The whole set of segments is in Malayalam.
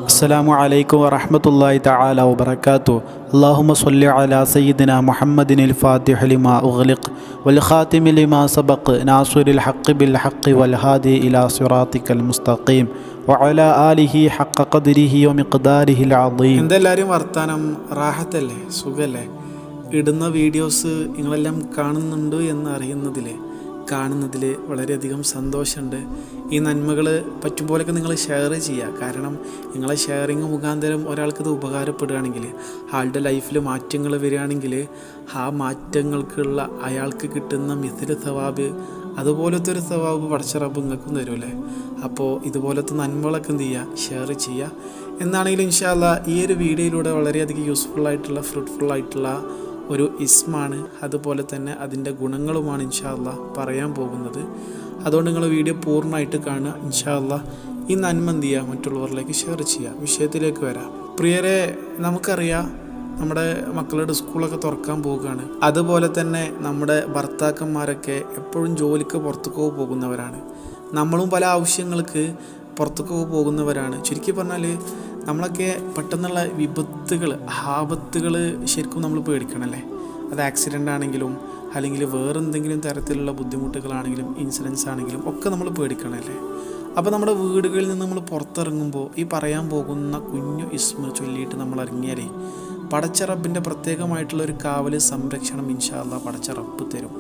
അസ്സലാമു അലൈക്കും വറഹ്മത്തുള്ളാഹി തആല വബറകാതുഹു. അല്ലാഹുമ്മ സ്വല്ലി അലാ സയ്യിദിനാ മുഹമ്മദിനിൽ ഫാത്തിഹി ലിമാ ഉഗ്ലിഖ് വൽ ഖാതിമി ലിമാ സബഖ് നാസിറിൽ ഹഖ് ബിൽ ഹഖ് വൽ ഹാദി ഇലാ സിറാത്തിക്കൽ മുസ്തഖീം വഅലാ ആലിഹി ഹഖ ഖദ്രിഹി വമിഖ്ദാരിഹിൽ അദീം. എന്തെല്ലാവരും വർത്താനം? റാഹത്തല്ലേ? സുഖല്ലേ? ഇടുന്ന വീഡിയോസ് നിങ്ങളെല്ലാം കാണുന്നുണ്ട് എന്ന് കാണുന്നതിൽ വളരെയധികം സന്തോഷമുണ്ട്. ഈ നന്മകൾ പറ്റും പോലെയൊക്കെ നിങ്ങൾ ഷെയർ ചെയ്യുക. കാരണം നിങ്ങളെ ഷെയറിങ് മുഖാന്തരം ഒരാൾക്കിത് ഉപകാരപ്പെടുകയാണെങ്കിൽ, ആളുടെ ലൈഫിൽ മാറ്റങ്ങൾ വരികയാണെങ്കിൽ, ആ മാറ്റങ്ങൾക്കുള്ള അയാൾക്ക് കിട്ടുന്ന മിഥില സവാബ്, അതുപോലത്തെ ഒരു സവാബ് പടച്ച റബ്ബ് നിങ്ങൾക്കും തരുമല്ലേ. അപ്പോൾ ഇതുപോലത്തെ നന്മകളൊക്കെ എന്ത് ചെയ്യുക? ഷെയർ ചെയ്യുക. എന്നാണെങ്കിലും ഇൻഷാ അല്ലാഹ് ഈ ഒരു വീഡിയോയിലൂടെ വളരെയധികം യൂസ്ഫുള്ളായിട്ടുള്ള ഫ്രൂട്ട്ഫുള്ളായിട്ടുള്ള ഒരു ഇസ്മാണ്, അതുപോലെ തന്നെ അതിൻ്റെ ഗുണങ്ങളുമാണ് ഇൻഷാ അല്ലാഹ് പറയാൻ പോകുന്നത്. അതുകൊണ്ട് നിങ്ങൾ വീഡിയോ പൂർണ്ണമായിട്ട് കാണുക. ഇൻഷാ അല്ലാഹ് ഈ നന്മ എന്ത് ചെയ്യുക? മറ്റുള്ളവരിലേക്ക് ഷെയർ ചെയ്യുക. വിഷയത്തിലേക്ക് വരാം. പ്രിയരെ, നമുക്കറിയാം നമ്മുടെ മക്കളുടെ സ്കൂളൊക്കെ തുറക്കാൻ പോവുകയാണ്. അതുപോലെ തന്നെ നമ്മുടെ ഭർത്താക്കന്മാരൊക്കെ എപ്പോഴും ജോലിക്ക് പുറത്തേക്ക് പോകുന്നവരാണ്. നമ്മളും പല ആവശ്യങ്ങൾക്ക് പുറത്തേക്ക് പോകുന്നവരാണ്. ചുരുക്കി പറഞ്ഞാൽ നമ്മളൊക്കെ പെട്ടെന്നുള്ള വിപത്തുകൾ, ആപത്തുകൾ ശരിക്കും നമ്മൾ പേടിക്കണമല്ലേ. അത് ആക്സിഡൻ്റ് ആണെങ്കിലും അല്ലെങ്കിൽ വേറെന്തെങ്കിലും തരത്തിലുള്ള ബുദ്ധിമുട്ടുകളാണെങ്കിലും ഇൻസിഡൻസ് ആണെങ്കിലും ഒക്കെ നമ്മൾ പേടിക്കണമല്ലേ. അപ്പോൾ നമ്മുടെ വീടുകളിൽ നിന്ന് നമ്മൾ പുറത്തിറങ്ങുമ്പോൾ ഈ പറയാൻ പോകുന്ന കുഞ്ഞു ഇസ്മ ചൊല്ലിയിട്ട് നമ്മൾ ഇറങ്ങിയാലേ പടച്ച റബ്ബിൻ്റെ പ്രത്യേകമായിട്ടുള്ളൊരു കാവൽ, സംരക്ഷണം ഇൻഷാ അല്ലാഹ് പടച്ച റബ്ബ് തരും.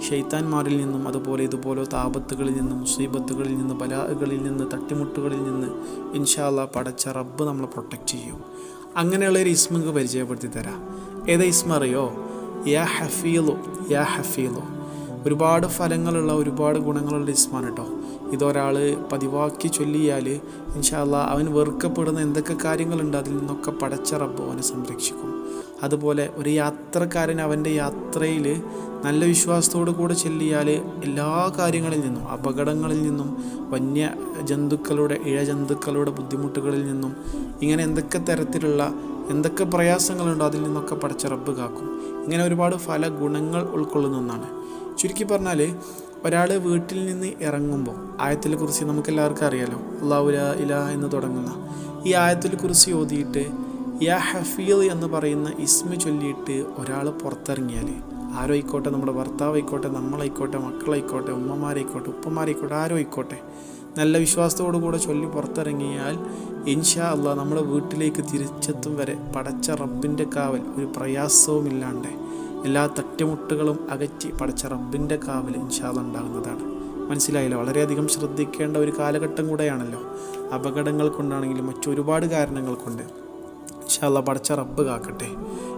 ശൈത്താന്മാരിൽ നിന്നും അതുപോലെ ഇതുപോലത്തെ ആപത്തുകളിൽ നിന്നും മുസീബത്തുകളിൽ നിന്ന്, ബലാകളിൽ നിന്ന്, തട്ടിമുട്ടുകളിൽ നിന്ന് ഇൻഷാ അല്ലാഹ് പടച്ച റബ്ബ് നമ്മളെ പ്രൊട്ടക്റ്റ് ചെയ്യും. അങ്ങനെയുള്ളൊരു ഇസ്മ നിങ്ങൾക്ക് പരിചയപ്പെടുത്തി തരാം. ഏതാ ഇസ്മ അറിയോ? യാ ഹഫീലു. യാ ഹഫീലു ഒരുപാട് ഫലങ്ങളുള്ള, ഒരുപാട് ഗുണങ്ങളുള്ള ഇസ്മാണ് കേട്ടോ. ഇതൊരാൾ പതിവാക്കി ചൊല്ലിയാൽ ഇൻഷാ അല്ലാഹ് അവൻ വെറുക്കപ്പെടുന്ന എന്തൊക്കെ കാര്യങ്ങളുണ്ട് അതിൽ നിന്നൊക്കെ പടച്ച റബ്ബ് അവനെ സംരക്ഷിക്കും. അതുപോലെ ഒരു യാത്രക്കാരൻ അവൻ്റെ യാത്രയിൽ നല്ല വിശ്വാസത്തോടു കൂടെ ചൊല്ലിയാൽ എല്ലാ കാര്യങ്ങളിൽ നിന്നും, അപകടങ്ങളിൽ നിന്നും, വന്യജന്തുക്കളുടെ, ഇഴജന്തുക്കളുടെ ബുദ്ധിമുട്ടുകളിൽ നിന്നും, ഇങ്ങനെ എന്തൊക്കെ തരത്തിലുള്ള എന്തൊക്കെ പ്രയാസങ്ങളുണ്ടോ അതിൽ നിന്നൊക്കെ പടച്ച റബ്ബ് കാക്കും. ഇങ്ങനെ ഒരുപാട് ഫല ഗുണങ്ങൾ ഉൾക്കൊള്ളുന്ന ഒന്നാണ്. ചുരുക്കി പറഞ്ഞാൽ ഒരാൾ വീട്ടിൽ നിന്ന് ഇറങ്ങുമ്പോൾ ആയത്തുൽ കുർസി നമുക്കെല്ലാവർക്കും അറിയാലോ. അല്ലാഹു ലാ ഇലാഹ എന്ന് തുടങ്ങുന്ന ഈ ആയത്തുൽ കുർസി ഓതിയിട്ട് യാ ഹഫീൽ എന്ന് പറയുന്ന ഇസ്മ ചൊല്ലിയിട്ട് ഒരാൾ പുറത്തിറങ്ങിയാൽ, ആരോ ആയിക്കോട്ടെ, നമ്മുടെ ഭർത്താവ് ആയിക്കോട്ടെ, നമ്മളായിക്കോട്ടെ, മക്കളായിക്കോട്ടെ, ഉമ്മമാരായിക്കോട്ടെ, ഉപ്പമാരായിക്കോട്ടെ, ആരോ ആയിക്കോട്ടെ, നല്ല വിശ്വാസത്തോടു കൂടെ ചൊല്ലി പുറത്തിറങ്ങിയാൽ ഇൻഷാ അല്ലാഹ് നമ്മുടെ വീട്ടിലേക്ക് തിരിച്ചെത്തും വരെ പടച്ച റബ്ബിൻ്റെ കാവൽ, ഒരു പ്രയാസവുമില്ലാണ്ട് എല്ലാ തട്ടിമുട്ടുകളും അകറ്റി പടച്ച റബ്ബിൻ്റെ കാവൽ ഇൻഷാ അല്ലാഹ് ഉണ്ടാകുന്നതാണ്. മനസ്സിലായില്ല? വളരെയധികം ശ്രദ്ധിക്കേണ്ട ഒരു കാലഘട്ടം കൂടെയാണല്ലോ. അപകടങ്ങൾ കൊണ്ടാണെങ്കിലും മറ്റൊരുപാട് കാരണങ്ങൾ കൊണ്ട് ഇൻഷാ അല്ലാഹ് പടച്ച റബ്ബ് കാക്കട്ടെ.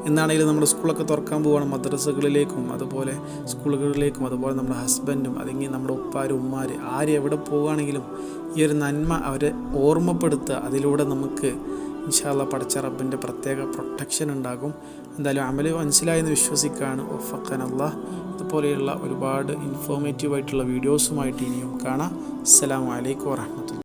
എന്നാണെങ്കിലും നമ്മുടെ സ്കൂളൊക്കെ തുറക്കാൻ പോവുകയാണ്. മദ്രസകളിലേക്കും അതുപോലെ സ്കൂളുകളിലേക്കും അതുപോലെ നമ്മുടെ ഹസ്ബൻഡും അല്ലെങ്കിൽ നമ്മുടെ ഉപ്പാരും ഉമ്മാർ ആര് എവിടെ പോവുകയാണെങ്കിലും ഈ ഒരു നന്മ അവരെ ഓർമ്മപ്പെടുത്തുക. അതിലൂടെ നമുക്ക് ഇൻഷാ അല്ലാഹ് പടച്ച റബ്ബിൻ്റെ പ്രത്യേക പ്രൊട്ടക്ഷൻ ഉണ്ടാകും. എന്തായാലും അമല് മനസ്സിലായെന്ന് വിശ്വസിക്കുകയാണ്. വഫഖനല്ലാഹ്. ഇതുപോലെയുള്ള ഒരുപാട് ഇൻഫോർമേറ്റീവായിട്ടുള്ള വീഡിയോസുമായിട്ട് ഇനിയും കാണാം. അസ്സലാമു അലൈക്കും വറഹ്മത്തുള്ളാഹി.